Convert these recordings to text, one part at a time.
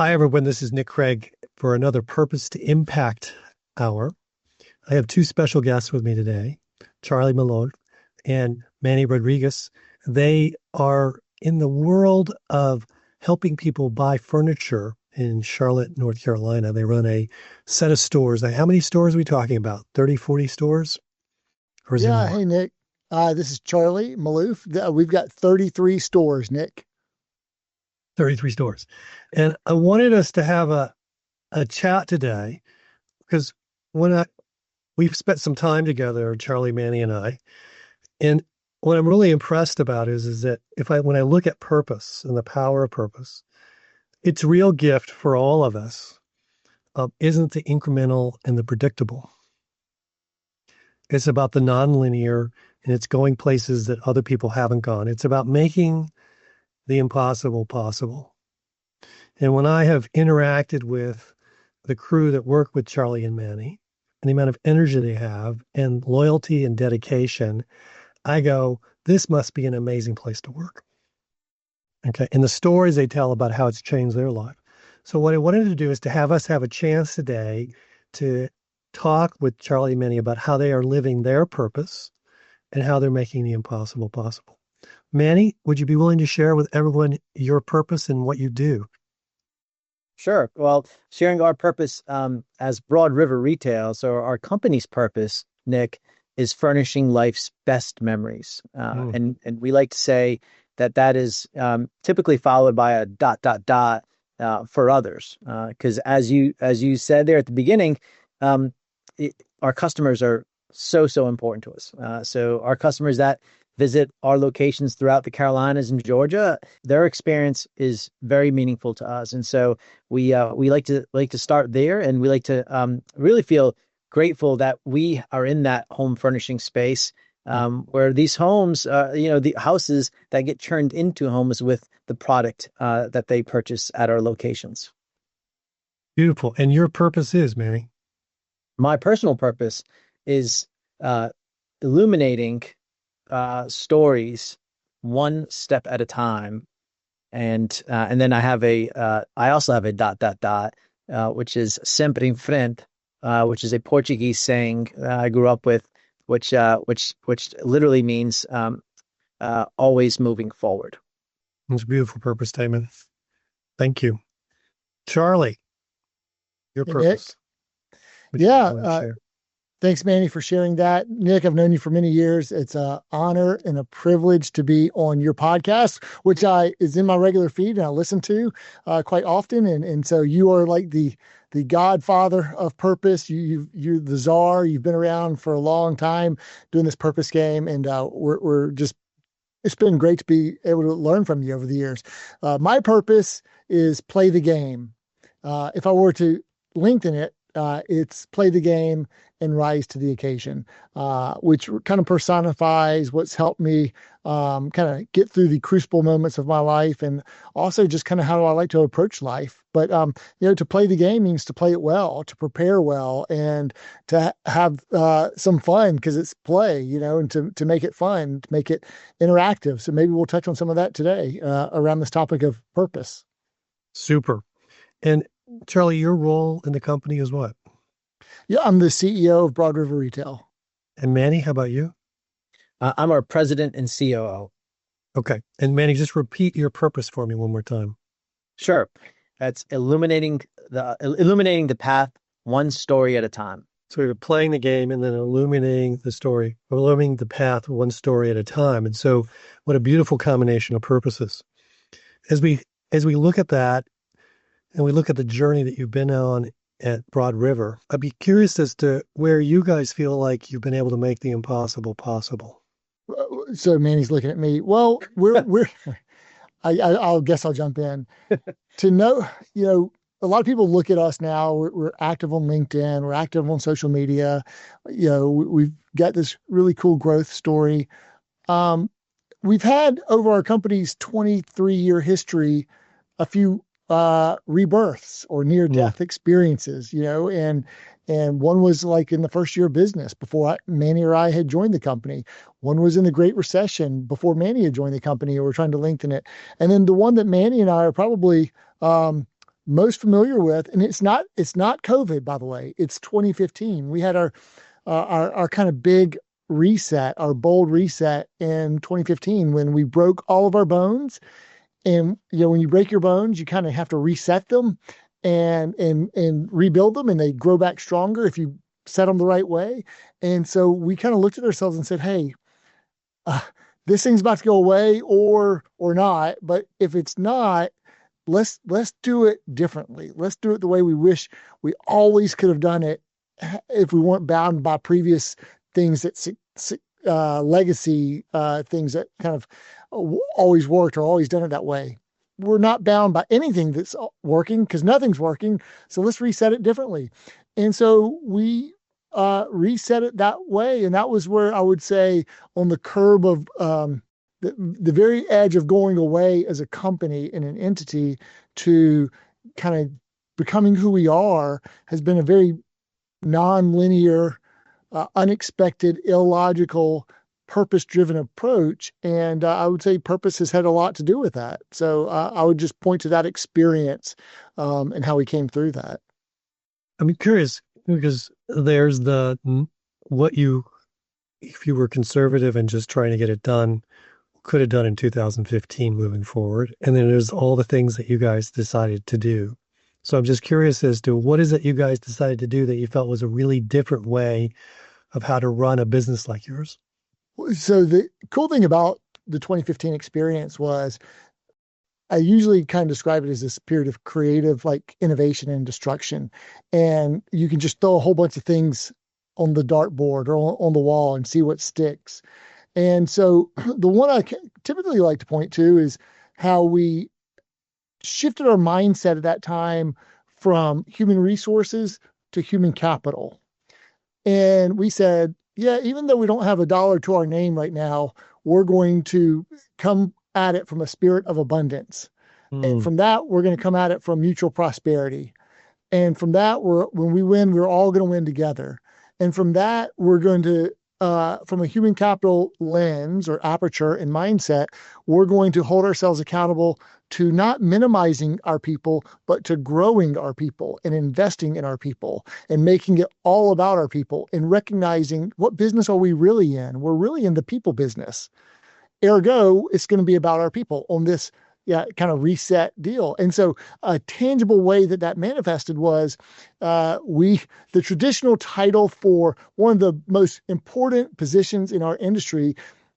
Hi, everyone. This is Nick Craig for another Purpose to Impact Hour. I have two special guests with me today, Charlie Malouf and Manny Rodrigues. They are in the world of helping people buy furniture in Charlotte, North Carolina. They run a set of stores. How many stores are we talking about? 30, 40 stores? Or is there Yeah, more? hey Nick. This is Charlie Malouf. We've got 33 stores, Nick. 33 stores. And I wanted us to have a chat today because when we've spent some time together, Charlie, Manny, and I. And what I'm really impressed about is that when I look at purpose and the power of purpose, its real gift for all of us isn't the incremental and the predictable. It's about the nonlinear and it's going places that other people haven't gone. It's about making the impossible possible. And when I have interacted with the crew that work with Charlie and Manny, and the amount of energy they have and loyalty and dedication, I go, this must be an amazing place to work. Okay. And the stories they tell about how it's changed their life. So what I wanted to do is to have us have a chance today to talk with Charlie and Manny about how they are living their purpose and how they're making the impossible possible. Manny, would you be willing to share with everyone your purpose and what you do? Sure. Well, sharing our purpose as Broad River Retail. So our company's purpose, Nick, is furnishing life's best memories. Mm. And we like to say that is typically followed by a dot dot dot for others. Because as you said there at the beginning, um, our customers are so important to us. So our customers that visit our locations throughout the Carolinas and Georgia, their experience is very meaningful to us. And so we like to start there, and we like to really feel grateful that we are in that home furnishing space, where these homes, the houses that get turned into homes with the product that they purchase at our locations. Beautiful. And your purpose is, Manny. My personal purpose is uh, illuminating stories one step at a time, and then I also have a dot dot dot, which is sempre em frente, which is a Portuguese saying I grew up with, which literally means always moving forward. It's a beautiful purpose statement. Thank you. Charlie, your Hey Nick. purpose. Would you Yeah, want to share? thanks Manny for sharing that. Nick, I've known you for many years. It's an honor and a privilege to be on your podcast, which I is in my regular feed and I listen to quite often. And so you are like the godfather of purpose. You're the czar. You've been around for a long time doing this purpose game, and we're just it's been great to be able to learn from you over the years. My purpose is play the game. If I were to lengthen it, it's play the game and rise to the occasion, which kind of personifies what's helped me kind of get through the crucible moments of my life, and also just kind of how I like to approach life. But to play the game means to play it well, to prepare well, and to have some fun because it's play, and to make it fun, to make it interactive. So maybe we'll touch on some of that today around this topic of purpose. Super. And Charlie, your role in the company is what? Yeah, I'm the CEO of Broad River Retail. And Manny, how about you? I'm our president and COO. Okay. And Manny, just repeat your purpose for me one more time. Sure. That's illuminating the path one story at a time. So you're playing the game and then illuminating the story, illuminating the path one story at a time. And so what a beautiful combination of purposes. As we look at that and we look at the journey that you've been on at Broad River, I'd be curious as to where you guys feel like you've been able to make the impossible possible. So Manny's looking at me. Well, we're I'll guess I'll jump in to know, a lot of people look at us now. We're active on LinkedIn. We're active on social media. We've got this really cool growth story. We've had over our company's 23-year history, a few rebirths or near Yeah. death experiences, and one was like in the first year of business before Manny or I had joined the company. One was in the Great Recession before Manny had joined the company, and we're trying to lengthen it. And then the one that Manny and I are probably most familiar with, and it's not COVID, by the way. It's 2015. We had our kind of big reset, our bold reset in 2015 when we broke all of our bones. And when you break your bones, you kind of have to reset them and rebuild them, and they grow back stronger if you set them the right way. And so we kind of looked at ourselves and said, "Hey, uh, this thing's about to go away, or not. But if it's not, let's do it differently. Let's do it the way we wish we always could have done it if we weren't bound by previous things legacy things that kind of always worked or always done it that way. We're not bound by anything that's working because nothing's working. So let's reset it differently." And so we reset it that way. And that was where I would say on the curb of the very edge of going away as a company and an entity to kind of becoming who we are has been a very non-linear, unexpected, illogical, purpose-driven approach. And I would say purpose has had a lot to do with that. So I would just point to that experience and how we came through that. I'm curious because there's what you, if you were conservative and just trying to get it done, could have done in 2015 moving forward. And then there's all the things that you guys decided to do. So I'm just curious as to what is it you guys decided to do that you felt was a really different way of how to run a business like yours? So the cool thing about the 2015 experience was I usually kind of describe it as this period of creative, like innovation and destruction. And you can just throw a whole bunch of things on the dartboard or on the wall and see what sticks. And so the one I typically like to point to is how we shifted our mindset at that time from human resources to human capital. And we said, yeah, even though we don't have a dollar to our name right now, we're going to come at it from a spirit of abundance. And from that, we're going to come at it from mutual prosperity. And from that, when we win, we're all going to win together. And from that, we're going to, from a human capital lens or aperture and mindset, we're going to hold ourselves accountable to not minimizing our people, but to growing our people and investing in our people and making it all about our people and recognizing what business are we really in? We're really in the people business. Ergo, it's going to be about our people on this kind of reset deal. And so a tangible way that manifested was the traditional title for one of the most important positions in our industry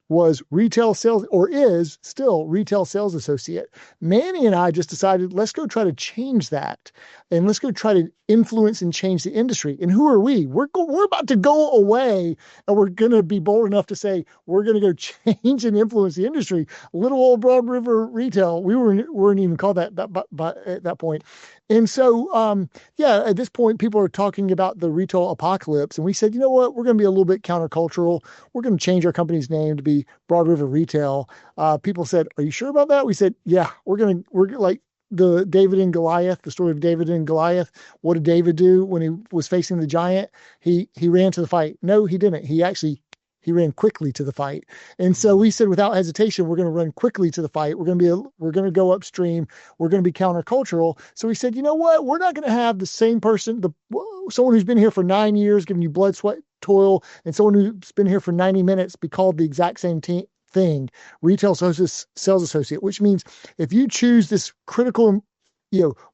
was retail sales, or is still retail sales associate. Manny and I just decided, let's go try to change that. And let's go try to influence and change the industry. And who are we? We're about to go away, and we're going to be bold enough to say, we're going to go change and influence the industry. Little old Broad River retail. We weren't even called that at that point. And so, at this point, people are talking about the retail apocalypse. And we said, you know what? We're going to be a little bit countercultural. We're going to change our company's name to be Broad River Retail. People said, are you sure about that? We said, yeah, we're like the David and Goliath, the story of David and Goliath. What did David do when he was facing the giant? He ran to the fight. No, he didn't. He ran quickly to the fight. And so we said, without hesitation, we're going to run quickly to the fight. We're going to go upstream. We're going to be countercultural. So we said, you know what? We're not going to have the same person, someone who's been here for 9 years, giving you blood, sweat, toil, and someone who's been here for 90 minutes be called the exact same thing, retail sales associate, which means if you choose this critical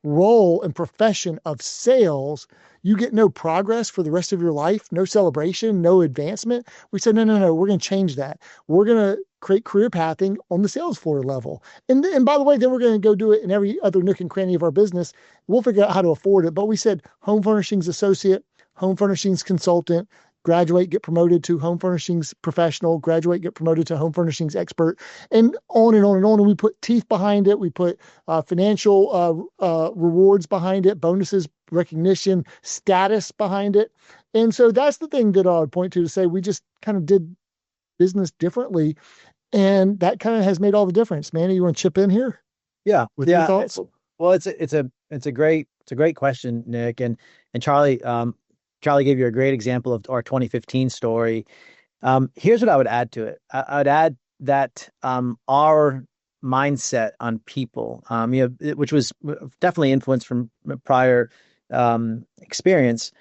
role and profession of sales, you get no progress for the rest of your life, no celebration, no advancement. We said, no, we're going to change that. We're going to create career pathing on the sales floor level. And by the way, then we're going to go do it in every other nook and cranny of our business. We'll figure out how to afford it. But we said home furnishings associate, home furnishings consultant, graduate, get promoted to home furnishings professional, graduate, get promoted to home furnishings expert, and on and on and on. And we put teeth behind it. We put financial rewards behind it, bonuses, recognition, status behind it. And so that's the thing that I would point to say we just kind of did business differently. And that kind of has made all the difference. Manny, you want to chip in here? Yeah. With your thoughts? Well, it's a great question, Nick. And Charlie, Charlie gave you a great example of our 2015 story. Here's what I would add to it. I would add that our mindset on people, which was definitely influenced from prior experience.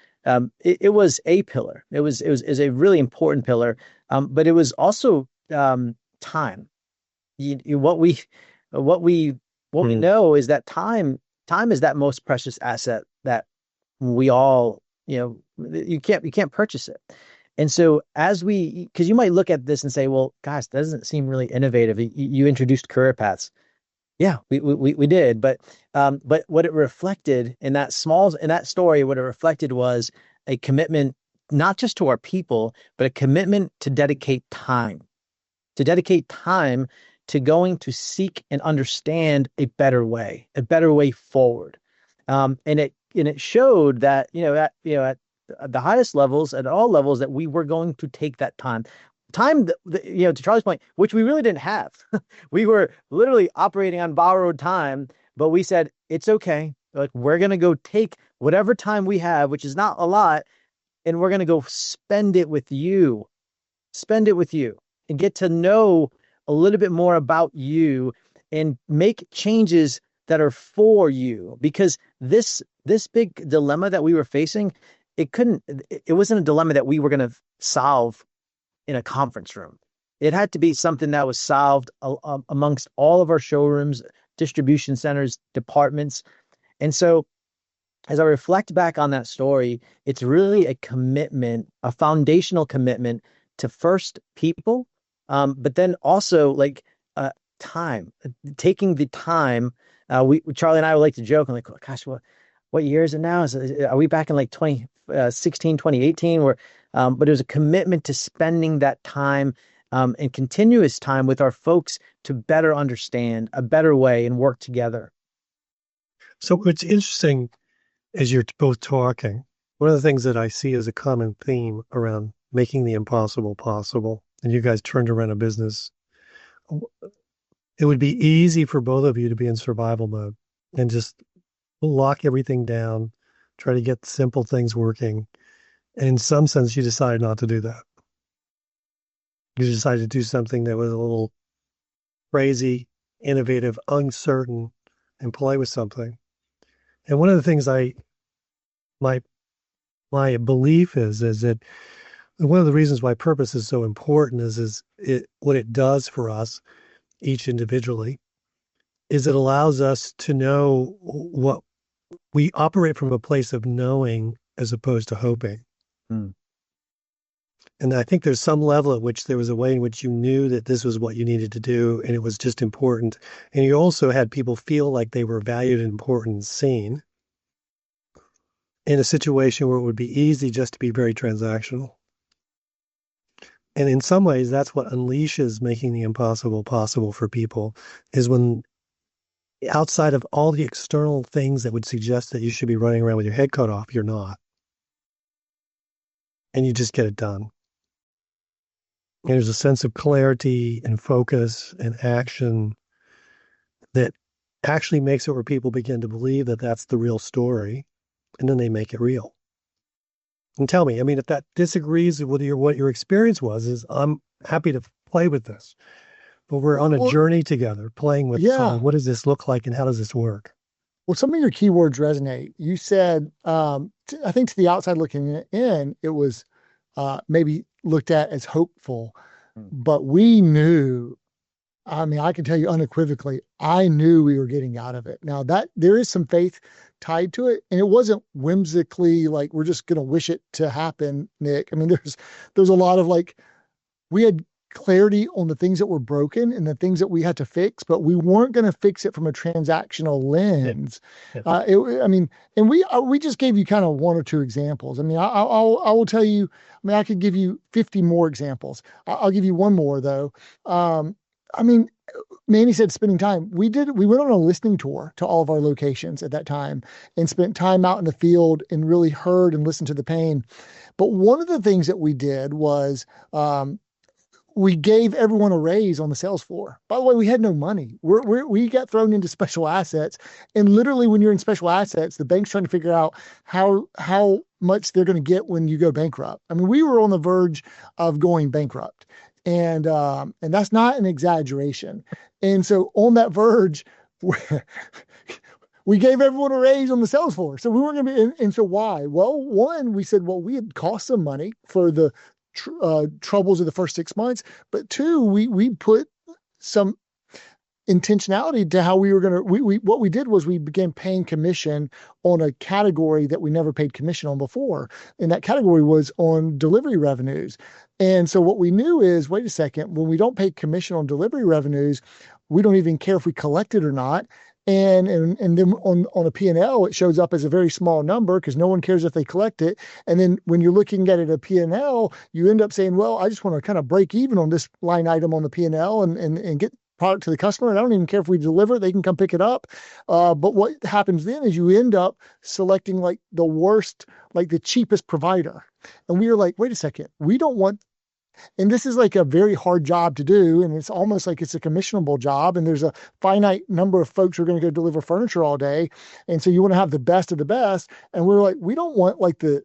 It was a pillar. It was a really important pillar, but it was also time. What we what we what we Hmm. know is that time is that most precious asset that we all, you can't purchase it. And so because you might look at this and say, well, gosh, that doesn't seem really innovative. You introduced career paths. Yeah, we did, but what it reflected in that story, what it reflected was a commitment not just to our people, but a commitment to dedicate time to going to seek and understand a better way forward. And it showed that at the highest levels, at all levels, that we were going to take that time to Charlie's point, which we really didn't have. We were literally operating on borrowed time, but we said it's okay. Like, we're gonna go take whatever time we have, which is not a lot, and we're gonna go spend it with you, and get to know a little bit more about you, and make changes that are for you. Because this big dilemma that we were facing, it wasn't a dilemma that we were going to solve in a conference room. It had to be something that was solved amongst all of our showrooms, distribution centers, departments. And so as I reflect back on that story, it's really a commitment, a foundational commitment to first people, but then also like time, taking the time. Charlie and I would like to joke and like, gosh, what year is it now? Are we back in like 2016, 2018? But it was a commitment to spending that time, and continuous time with our folks to better understand a better way and work together. So it's interesting as you're both talking. One of the things that I see as a common theme around making the impossible possible, and you guys turned around a business, it would be easy for both of you to be in survival mode and just lock everything down, try to get simple things working. And in some sense, you decided not to do that. You decided to do something that was a little crazy, innovative, uncertain, and play with something. And one of the things my my belief is that one of the reasons why purpose is so important is what it does for us each individually is it allows us to know what we operate from a place of knowing as opposed to hoping. Mm. And I think there's some level at which there was a way in which you knew that this was what you needed to do and it was just important. And you also had people feel like they were valued and important and seen in a situation where it would be easy just to be very transactional. And in some ways, that's what unleashes making the impossible possible for people is when outside of all the external things that would suggest that you should be running around with your head cut off, you're not. And you just get it done. And there's a sense of clarity and focus and action that actually makes it where people begin to believe that that's the real story. And then they make it real. And tell me, I mean, if that disagrees with what your experience was, is I'm happy to play with this. But we're on a Well, journey together, playing with yeah. what does this look like and how does this work? Well, some of your keywords resonate. You said, I think to the outside looking in, it was maybe looked at as hopeful, Mm. but we knew, I mean, I can tell you unequivocally, I knew we were getting out of it. Now that there is some faith tied to it, and it wasn't whimsically like we're just going to wish it to happen, Nick. I mean, there's a lot of like we had clarity on the things that were broken and the things that we had to fix, but we weren't going to fix it from a transactional lens. Yeah. I mean, and we just gave you kind of one or two examples. I mean, I will tell you. I mean, I could give you 50 more examples. I'll give you one more though. I mean, Manny said spending time. We went on a listening tour to all of our locations at that time and spent time out in the field and really heard and listened to the pain. But one of the things that we did was we gave everyone a raise on the sales floor. By the way, we had no money. We got thrown into special assets. And literally when you're in special assets, the bank's trying to figure out how much they're going to get when you go bankrupt. I mean, we were on the verge of going bankrupt. And that's not an exaggeration. And so on that verge, we gave everyone a raise on the sales floor. So we weren't going to be, and so why? Well, one, we said, well, we had cost some money for the troubles of the first 6 months, but two, we put some intentionality to how we were going to, what we did was we began paying commission on a category that we never paid commission on before. And that category was on delivery revenues. And so what we knew is, wait a second, when we don't pay commission on delivery revenues, we don't even care if we collect it or not. And then on a P&L, it shows up as a very small number because no one cares if they collect it. And then when you're looking at it at P&L, you end up saying, well, I just want to kind of break even on this line item on the P&L and get product to the customer. And I don't even care if we deliver, they can come pick it up. But what happens then is you end up selecting like the worst, like the cheapest provider. And we were like, wait a second, we don't want, and this is like a very hard job to do. And it's almost like it's a commissionable job. And there's a finite number of folks who are going to go deliver furniture all day. And so you want to have the best of the best. And we're like, we don't want like the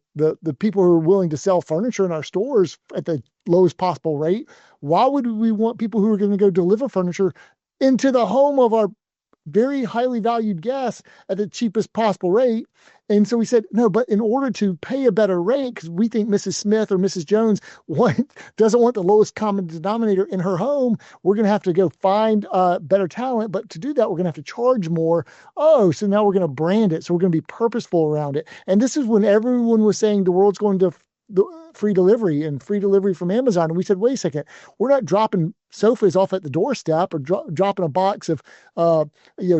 people who are willing to sell furniture in our stores at the lowest possible rate. Why would we want people who are going to go deliver furniture into the home of our very highly valued guests at the cheapest possible rate? And so we said, no, but in order to pay a better rate, because we think Mrs. Smith or Mrs. Jones doesn't want the lowest common denominator in her home, we're going to have to go find better talent. But to do that, we're going to have to charge more. Oh, so now we're going to brand it. So we're going to be purposeful around it. And this is when everyone was saying the world's going to the free delivery from Amazon. And we said, wait a second, we're not dropping sofas off at the doorstep or dropping a box of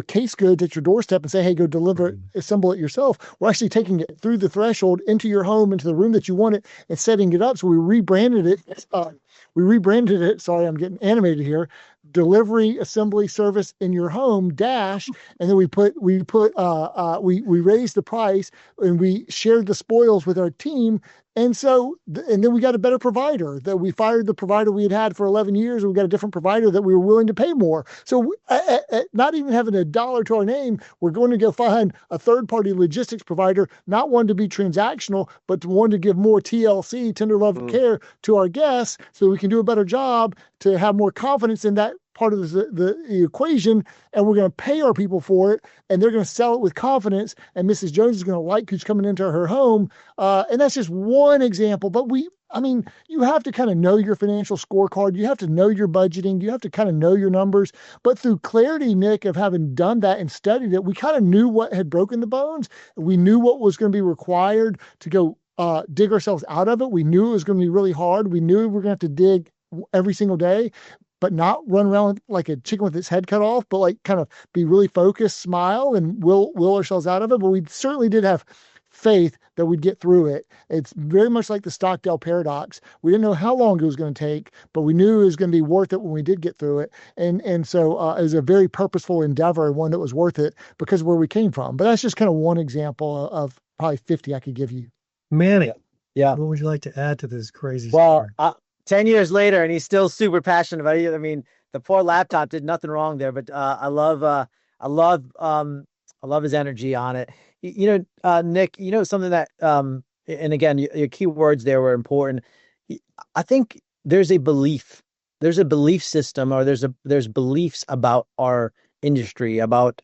case goods at your doorstep and say, hey, go deliver, assemble it yourself. We're actually taking it through the threshold into your home, into the room that you want it, and setting it up. So we rebranded it. Sorry, I'm getting animated here. Delivery assembly service in your home dash, and then we raised the price and we shared the spoils with our team. And then we got a better provider. That we fired the provider we had for 11 years, and we got a different provider that we were willing to pay more. So not even having a dollar to our name, we're going to go find a third-party logistics provider, not one to be transactional, but one to give more TLC, tender love and care, to our guests, so we can do a better job to have more confidence in that part of the equation, and we're going to pay our people for it, and they're going to sell it with confidence, and Mrs. Jones is going to like who's coming into her home. And that's just one example, but you have to kind of know your financial scorecard. You have to know your budgeting. You have to kind of know your numbers. But through clarity, Nick, of having done that and studied it, we kind of knew what had broken the bones. We knew what was going to be required to go dig ourselves out of it. We knew it was going to be really hard. We knew we were going to have to dig every single day, but not run around like a chicken with its head cut off, but like kind of be really focused, smile, and will ourselves out of it. But we certainly did have faith that we'd get through it. It's very much like the Stockdale paradox. We didn't know how long it was going to take, but we knew it was going to be worth it when we did get through it. And so it was a very purposeful endeavor, one that was worth it because of where we came from. But that's just kind of one example of probably 50 I could give you. Manny, yeah. What would you like to add to this crazy story? Well, 10 years later, and he's still super passionate about it. I mean, the poor laptop did nothing wrong there, but I love his energy on it. Nick, something that, and again, your key words there were important. I think there's a belief system, or there's beliefs about our industry, about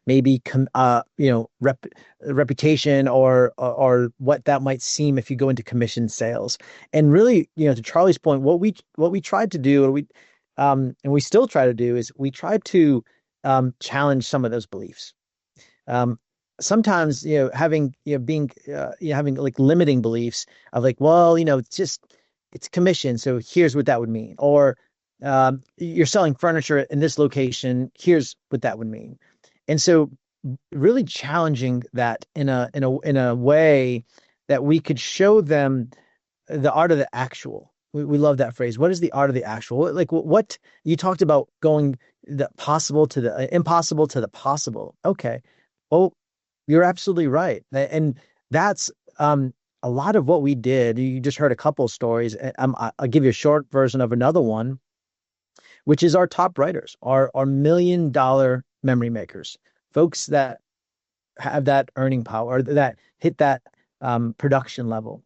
maybe reputation or what that might seem if you go into commission sales. And really, to Charlie's point, what we tried to do, and we still try to do, is we try to challenge some of those beliefs. Sometimes having like limiting beliefs of like, well, it's commission, so here's what that would mean, or you're selling furniture in this location, here's what that would mean. And so really challenging that in a way that we could show them the art of the actual. We love that phrase. What is the art of the actual? Like what you talked about, going the possible to the impossible to the possible. Okay. Well, you're absolutely right. And that's a lot of what we did. You just heard a couple of stories. I'll give you a short version of another one, which is our top writers, our $1 million memory makers, folks that have that earning power, that hit that production level.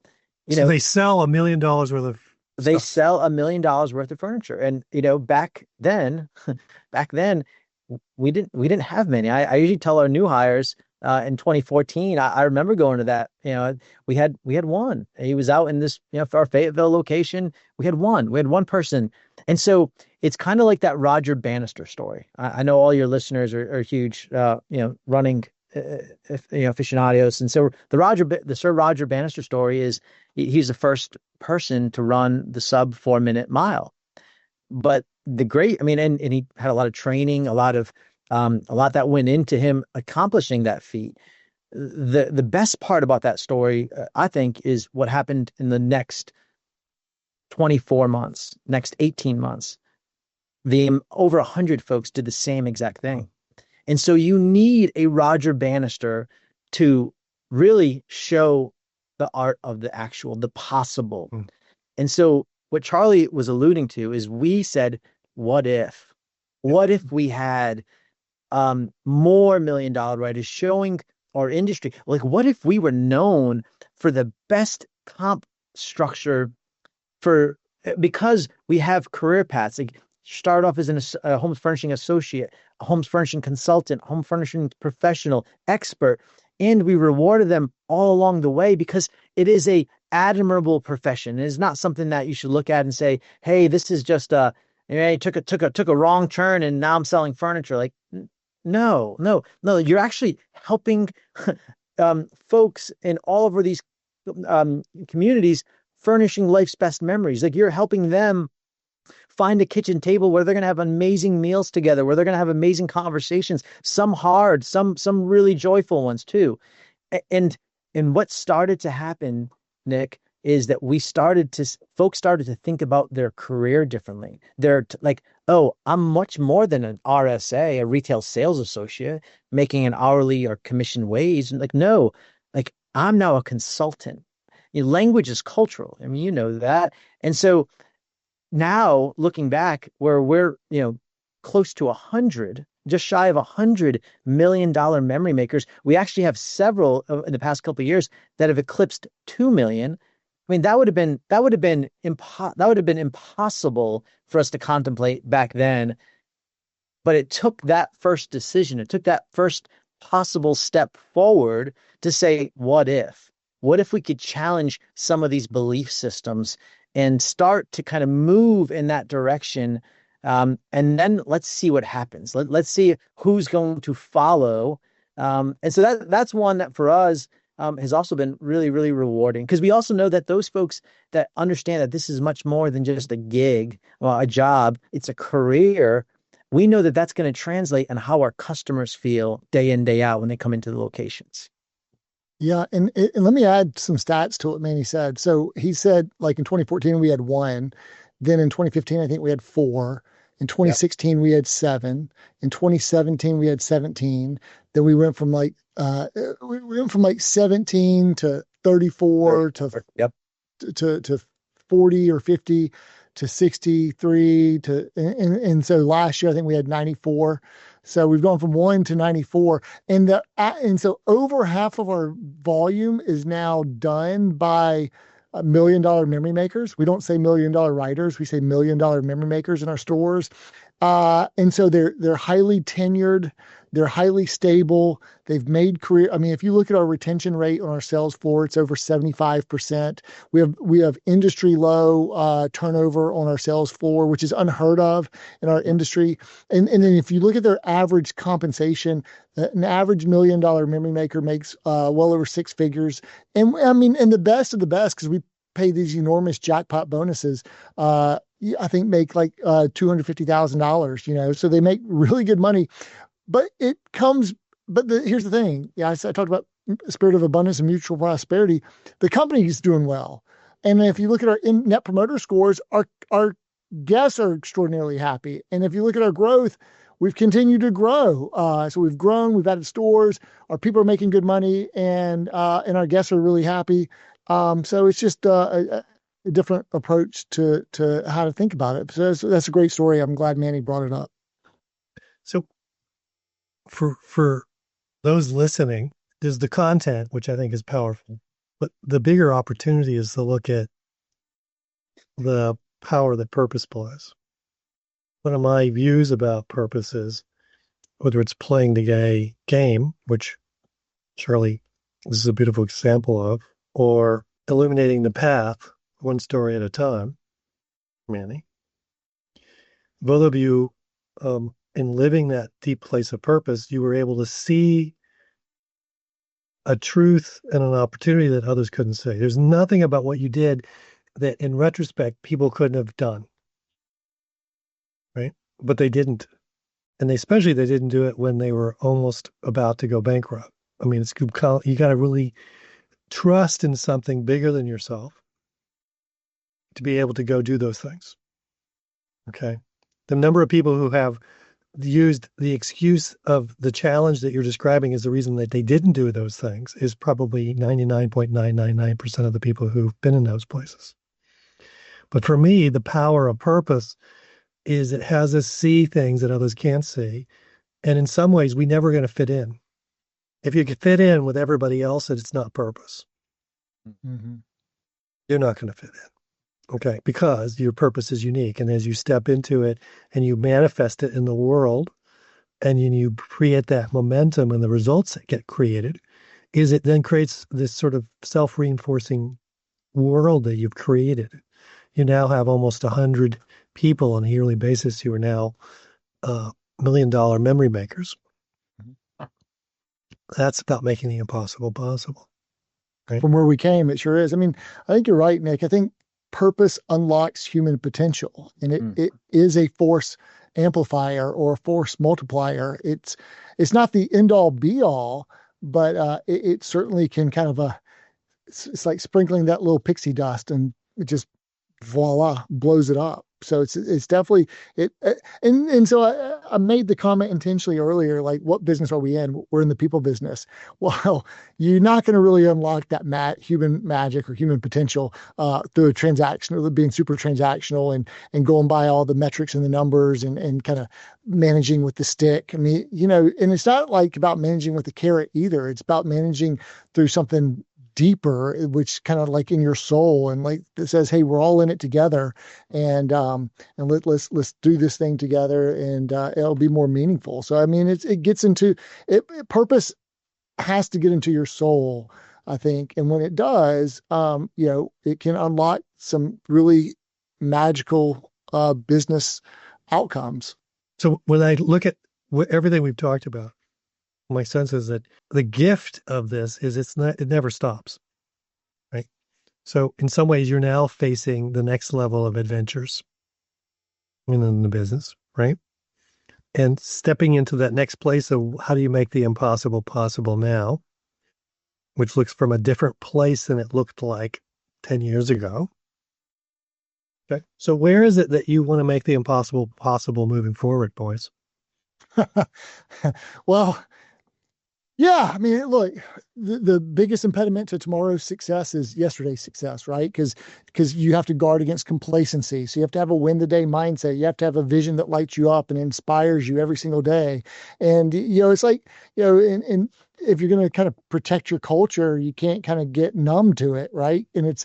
So they sell $1 million worth of they So, sell $1 million worth of furniture. And back then, back then we didn't have many. I usually tell our new hires in 2014. I remember going to that. We had one. He was out in this, for our Fayetteville location. We had one. We had one person, and so it's kind of like that Roger Bannister story. I know all your listeners are huge, running, aficionados, and so the Sir Roger Bannister story is he's the first person to run the sub 4 minute mile. But I mean, and he had a lot of training, a lot that went into him accomplishing that feat. The best part about that story, I think, is what happened in the next 24 months, next 18 months. The over 100 folks did the same exact thing. And so you need a Roger Bannister to really show the art of the possible. mm, And so what Charlie was alluding to is we said, what if? What if we had more $1 million writers showing our industry? Like, what if we were known for the best comp structure because we have career paths. Like, start off as a home furnishing associate, a home furnishing consultant, home furnishing professional, expert, and we rewarded them all along the way because it is a admirable profession. It is not something that you should look at and say, "Hey, this is just took a wrong turn and now I'm selling furniture." Like, no, no, no. You're actually helping folks in all over these communities furnishing life's best memories. Like, you're helping them find a kitchen table where they're going to have amazing meals together, where they're going to have amazing conversations, some hard, some really joyful ones too. And what started to happen, Nick, is that folks started to think about their career differently. They're like, oh, I'm much more than an RSA, a retail sales associate, making an hourly or commission wage. And like, no, like, I'm now a consultant. Language is cultural. I mean, you know that. And so now looking back, where we're, close to 100, just shy of $100 million memory makers, we actually have several in the past couple of years that have eclipsed 2 million. I mean, that would have been impossible for us to contemplate back then. But it took that first decision, it took that first possible step forward to say, what if? What if we could challenge some of these belief systems and start to kind of move in that direction? And then let's see what happens. Let's see who's going to follow. And so that's one that for us has also been really, really rewarding, because we also know that those folks that understand that this is much more than just a gig or a job, it's a career. We know that that's going to translate on how our customers feel day in, day out when they come into the locations. Yeah, and let me add some stats to what Manny said. So he said, like in 2014 we had one, then in 2015 I think we had four, in Yep. 2016 we had seven, in 2017 we had 17. Then we went from we went from like 17 to 34 Yep. to 40 or 50 to 63 and so last year I think we had 94. So we've gone from 1 to 94, and so over half of our volume is now done by $1 million memory makers. We don't say $1 million writers, we say $1 million memory makers in our stores. And so they're highly tenured, they're highly stable. They've made career. I mean, if you look at our retention rate on our sales floor, it's over 75%. We have industry low turnover on our sales floor, which is unheard of in our industry. And then if you look at their average compensation, an average $1 million memory maker makes well over six figures. And I mean, and the best of the best, because we pay these enormous jackpot bonuses. I think make like $250,000, so they make really good money. But here's the thing. Yeah, I talked about spirit of abundance and mutual prosperity. The company's doing well. And if you look at our net promoter scores, our guests are extraordinarily happy. And if you look at our growth, we've continued to grow. So we've grown, we've added stores, our people are making good money, and our guests are really happy. So it's just a different approach to how to think about it. So that's a great story. I'm glad Manny brought it up. so for those listening, there's the content, which I think is powerful, but the bigger opportunity is to look at the power that purpose plays. One of my views about purpose is whether it's playing the gay game, which Charlie, this is a beautiful example of, or illuminating the path one story at a time, Manny. Both of you, in living that deep place of purpose, you were able to see a truth and an opportunity that others couldn't see. There's nothing about what you did that in retrospect people couldn't have done, right? But they didn't. And especially they didn't do it when they were almost about to go bankrupt. I mean, you got to really trust in something bigger than yourself to be able to go do those things. Okay. The number of people who have used the excuse of the challenge that you're describing as the reason that they didn't do those things is probably 99.999% of the people who've been in those places. But for me, the power of purpose is it has us see things that others can't see. And in some ways, we never going to fit in. If you could fit in with everybody else, it's not purpose. Mm-hmm. You're not going to fit in. Okay. Because your purpose is unique. And as you step into it and you manifest it in the world and you create that momentum and the results that get created, is it then creates this sort of self-reinforcing world that you've created. You now have almost 100 people on a yearly basis who are now $1 million memory makers. Mm-hmm. That's about making the impossible possible. Right? From where we came, it sure is. I mean, I think you're right, Nick. I think purpose unlocks human potential, and it is a force amplifier or a force multiplier. It's not the end all be all, but it certainly can kind of it's like sprinkling that little pixie dust and it just voila blows it up. So it's definitely it. And so I made the comment intentionally earlier, like, what business are we in? We're in the people business. Well, you're not going to really unlock that human magic or human potential through a transaction, or being super transactional and going by all the metrics and the numbers and kind of managing with the stick. I mean, and it's not like about managing with the carrot either. It's about managing through something deeper, which kind of like in your soul, and like it says, hey, we're all in it together, and let's do this thing together, and it'll be more meaningful. So I mean, it gets into it. Purpose has to get into your soul, I think, and when it does, it can unlock some really magical business outcomes. So when I look at everything we've talked about, my sense is that the gift of this is it never stops, right? So in some ways, you're now facing the next level of adventures in the business, right? And stepping into that next place of how do you make the impossible possible now, which looks from a different place than it looked like 10 years ago. Okay. So where is it that you want to make the impossible possible moving forward, boys? Well, yeah, I mean, look, the biggest impediment to tomorrow's success is yesterday's success, right? Because you have to guard against complacency. So you have to have a win the day mindset. You have to have a vision that lights you up and inspires you every single day. And it's like, and if you're going to kind of protect your culture, you can't kind of get numb to it, right? And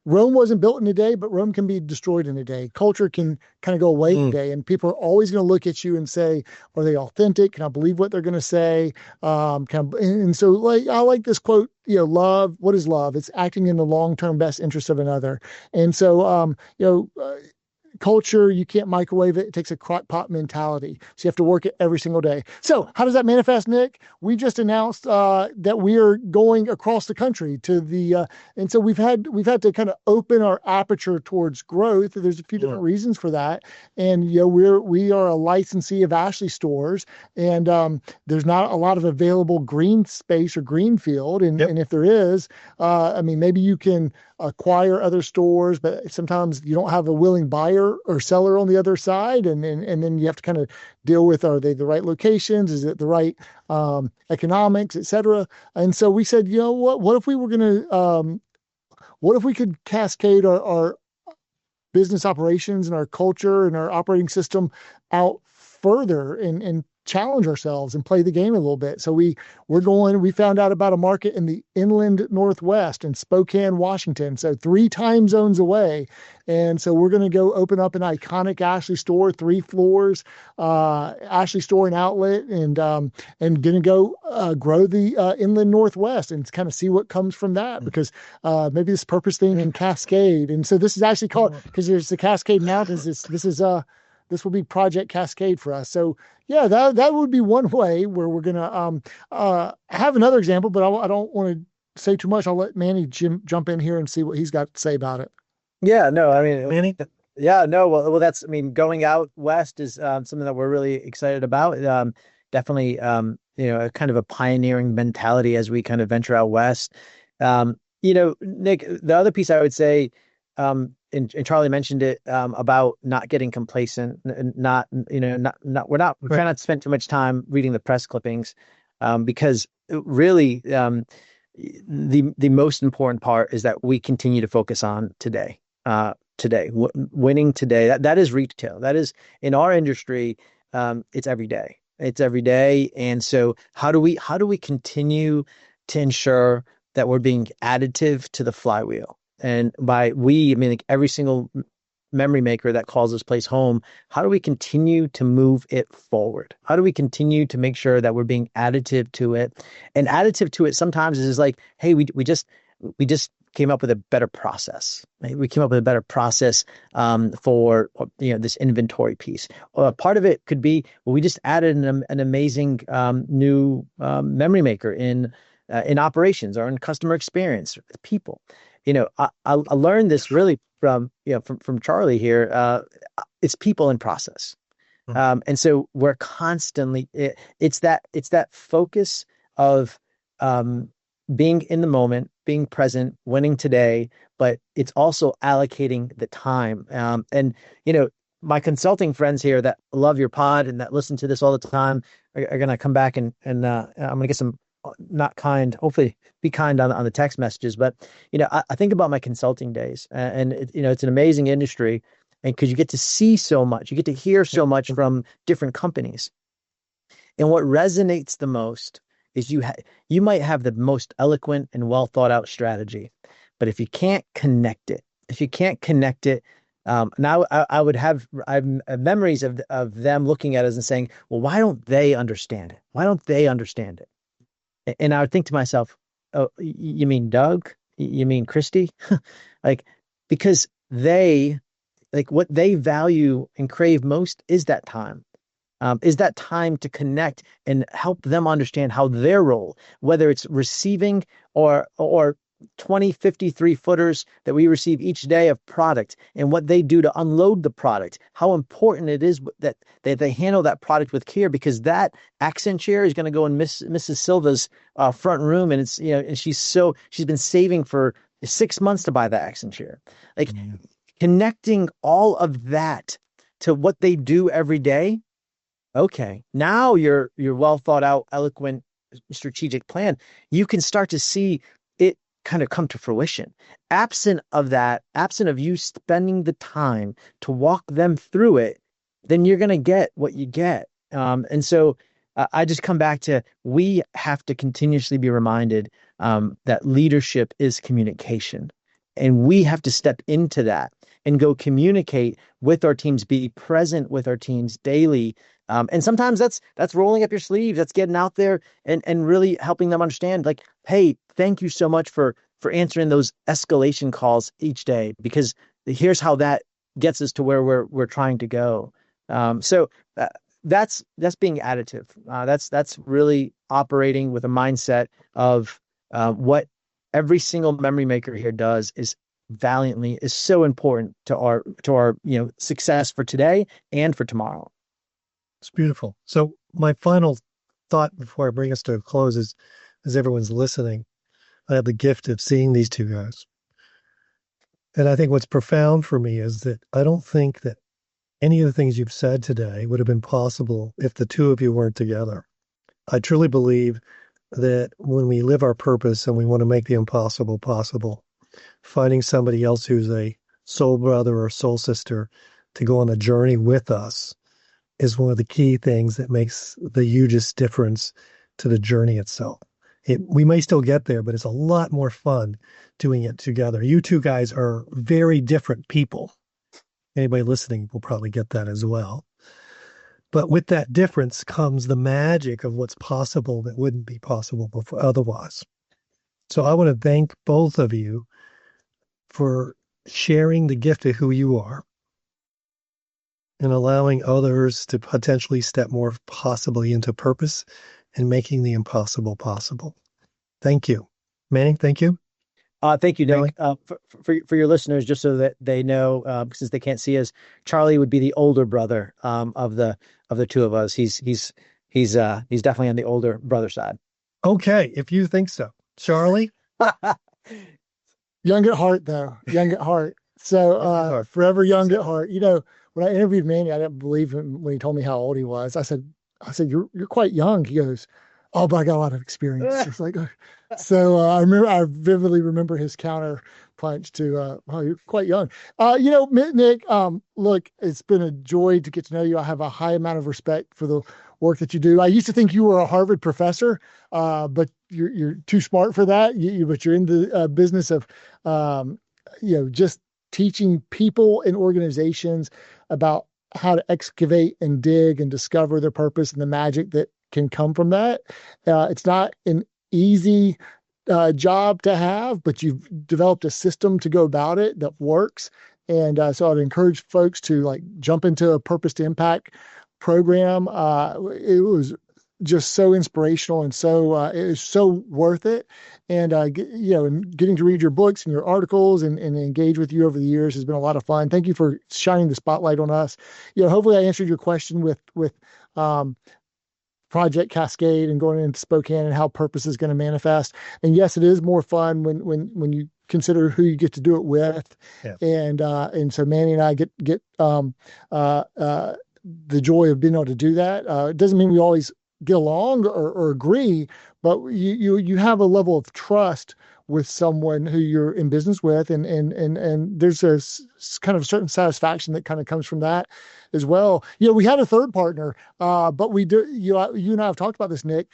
Rome wasn't built in a day, but Rome can be destroyed in a day. Culture can kind of go away in a day, and people are always going to look at you and say, "Are they authentic? Can I believe what they're going to say?" And so, like, I like this quote. Love. What is love? It's acting in the long-term best interest of another. And so, culture, you can't microwave it. It takes a crock pot mentality. So you have to work it every single day. So how does that manifest, Nick? We just announced that we are going across the country to and so we've had to kind of open our aperture towards growth. There's a few different reasons for that. And we are a licensee of Ashley stores, and there's not a lot of available green space or green field. And if there is, I mean, maybe you can acquire other stores, but sometimes you don't have a willing buyer or seller on the other side, and then you have to kind of deal with, are they the right locations, is it the right economics, etc. And so we said, what if we were going to what if we could cascade our business operations and our culture and our operating system out further and challenge ourselves and play the game a little bit. So we found out about a market in the inland Northwest in Spokane, Washington. So 3 time zones away. And so we're going to go open up an iconic Ashley store, 3 floors, Ashley store and outlet, and going to go grow the inland Northwest and kind of see what comes from that, because maybe this purpose thing can cascade. And so this is actually called, because there's the Cascade Mountains. This will be Project Cascade for us. So yeah, that would be one way where we're gonna have another example, but I don't want to say too much. I'll let Manny jump in here and see what he's got to say about it. Yeah, no, I mean, Manny? yeah, no, well, that's, I mean, going out west is something that we're really excited about. Definitely, a kind of a pioneering mentality as we kind of venture out west. Nick, the other piece I would say, and Charlie mentioned it, about not getting complacent, and we're trying not to spend too much time reading the press clippings, because really, the most important part is that we continue to focus on today. Winning today. That is retail. That is, in our industry. It's every day. It's every day. And so how do we continue to ensure that we're being additive to the flywheel? And by we, I mean, like, every single memory maker that calls this place home. How do we continue to move it forward? How do we continue to make sure that we're being additive to it? And additive to it sometimes is like, hey, we just came up with a better process. Right? We came up with a better process for this inventory piece. Part of it could be, well, we just added an amazing new memory maker in operations or in customer experience, people. I learned this really from Charlie here. It's people and process. And so we're constantly, it's that focus of being in the moment, being present, winning today, but it's also allocating the time. And my consulting friends here that love your pod and that listen to this all the time are going to come back and I'm going to get some not kind, hopefully be kind on the text messages. But, I think about my consulting days, and it's an amazing industry, and because you get to see so much, you get to hear so much from different companies. And what resonates the most is you might have the most eloquent and well thought out strategy, but if you can't connect it, now I have memories of them looking at us and saying, well, why don't they understand it? Why don't they understand it? And I would think to myself, oh, you mean Doug? You mean Christy? Because what they value and crave most is that time. Is that time to connect and help them understand how their role, whether it's receiving or 20, 53 footers that we receive each day of product, and what they do to unload the product, how important it is that they handle that product with care, because that accent chair is going to go in Mrs. Silva's front room, and it's and she's been saving for 6 months to buy that accent chair. Connecting all of that to what they do every day. Okay, now your well thought out, eloquent, strategic plan, you can start to see it kind of come to fruition. Absent of you spending the time to walk them through it, then you're going to get what you get. And so I just come back to, we have to continuously be reminded that leadership is communication. And we have to step into that and go communicate with our teams, be present with our teams daily. And sometimes that's rolling up your sleeves, that's getting out there and really helping them understand, like, hey, thank you so much for answering those escalation calls each day, because here's how that gets us to where we're trying to go. So that's being additive. That's really operating with a mindset of what every single memory maker here does is so important to our success for today and for tomorrow. It's beautiful. So my final thought before I bring us to a close is, as everyone's listening, I have the gift of seeing these two guys. And I think what's profound for me is that I don't think that any of the things you've said today would have been possible if the two of you weren't together. I truly believe that when we live our purpose and we want to make the impossible possible, finding somebody else who's a soul brother or soul sister to go on a journey with us is one of the key things that makes the hugest difference to the journey itself. We may still get there, but it's a lot more fun doing it together. You two guys are very different people. Anybody listening will probably get that as well. But with that difference comes the magic of what's possible that wouldn't be possible before otherwise. So I want to thank both of you for sharing the gift of who you are and allowing others to potentially step more possibly into purpose and making the impossible possible. Thank you. Manny, thank you. Thank you, Charlie? Nick. For your listeners, just so that they know, since they can't see us, Charlie would be the older brother of the two of us. He's definitely on the older brother side. Okay, if you think so. Charlie? Young at heart, though. Young at heart. So forever young at heart. You know, when I interviewed Manny, I didn't believe him when he told me how old he was. I said, you're quite young. He goes, oh, but I got a lot of experience. It's like, so I vividly remember his counter punch to, oh, you're quite young. You know, Nick, look, it's been a joy to get to know you. I have a high amount of respect for the work that you do. I used to think you were a Harvard professor, but you're too smart for that. But you're in the business of, just teaching people and organizations about how to excavate and dig and discover their purpose and the magic that can come from that. It's not an easy job to have, but you've developed a system to go about it that works. And so I'd encourage folks to jump into a Purpose to Impact program. It was just so inspirational and so it was so worth it. And and getting to read your books and your articles and engage with you over the years has been a lot of fun. Thank you for shining the spotlight on us. Hopefully I answered your question with Project Cascade and going into Spokane and how purpose is going to manifest. And yes, it is more fun when you consider who you get to do it with. Yeah. And so Manny and I get the joy of being able to do that. It doesn't mean we always get along or agree, but you have a level of trust with someone who you're in business with, and there's a kind of certain satisfaction that kind of comes from that as well. We had a third partner, but we do. You and I have talked about this, Nick.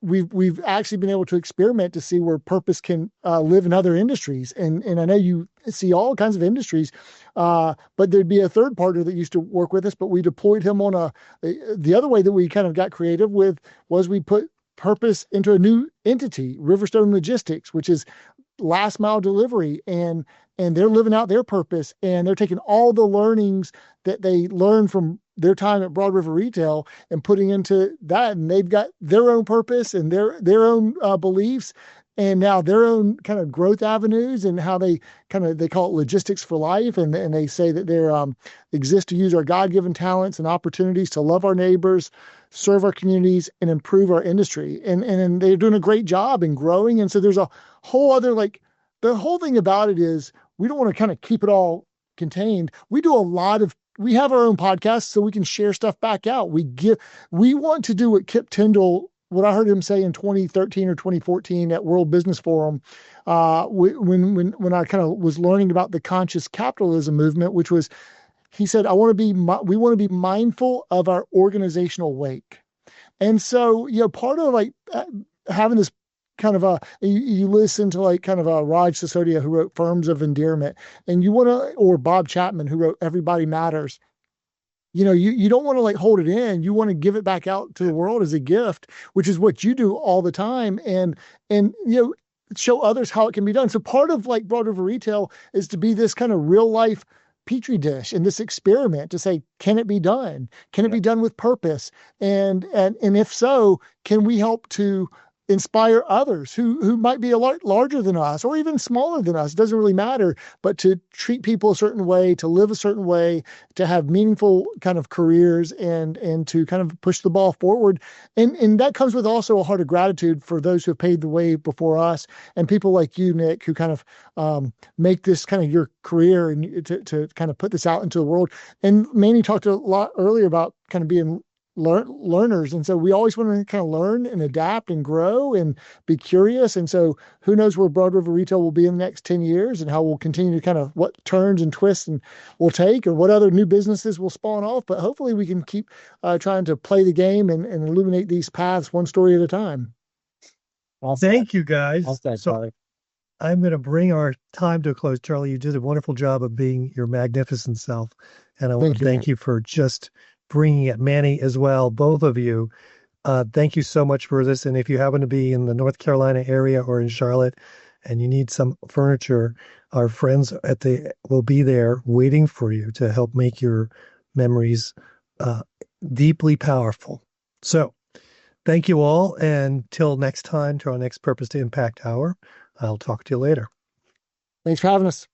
We've actually been able to experiment to see where purpose can live in other industries, and I know you see all kinds of industries, but there'd be a third partner that used to work with us, but we deployed him on the other way that we kind of got creative with was we put purpose into a new entity, Riverstone Logistics, which is last mile delivery, and they're living out their purpose, and they're taking all the learnings that they learned from their time at Broad River Retail and putting into that, and they've got their own purpose and their own beliefs, and now their own kind of growth avenues, and how they call it logistics for life, and they say that they're exist to use our God-given talents and opportunities to love our neighbors, serve our communities, and improve our industry, and they're doing a great job in growing. And so there's a whole other the whole thing about it is we don't want to kind of keep it all contained. We have our own podcast so we can share stuff back out. We want to do what Kip Tyndall, what I heard him say in 2013 or 2014 at World Business Forum, when I kind of was learning about the conscious capitalism movement, which was, he said, we want to be mindful of our organizational wake. And so, part of having this kind of you listen to kind of Raj Sisodia, who wrote Firms of Endearment, and or Bob Chapman, who wrote Everybody Matters. You don't want to hold it in. You want to give it back out to the world as a gift, which is what you do all the time. And show others how it can be done. So part of Broad River Retail is to be this kind of real life petri dish and this experiment to say, can it be done? Can it be done with purpose? And if so, can we help to inspire others who might be a lot larger than us or even smaller than us? It doesn't really matter, but to treat people a certain way, to live a certain way, to have meaningful kind of careers, and to kind of push the ball forward. And that comes with also a heart of gratitude for those who have paved the way before us, and people like you, Nick, who kind of make this kind of your career and to kind of put this out into the world. And Manny talked a lot earlier about kind of being learners. And so we always want to kind of learn and adapt and grow and be curious. And so who knows where Broad River Retail will be in the next 10 years and how we'll continue to kind of what turns and twists and we'll take or what other new businesses will spawn off. But hopefully we can keep trying to play the game and illuminate these paths one story at a time. Thank you, guys. Charlie. I'm going to bring our time to a close. Charlie, you did a wonderful job of being your magnificent self. And I want to thank you for just bringing it. Manny as well, both of you. Thank you so much for this. And if you happen to be in the North Carolina area or in Charlotte and you need some furniture, our friends will be there waiting for you to help make your memories deeply powerful. So thank you all. And till next time, to our next Purpose to Impact Hour, I'll talk to you later. Thanks for having us.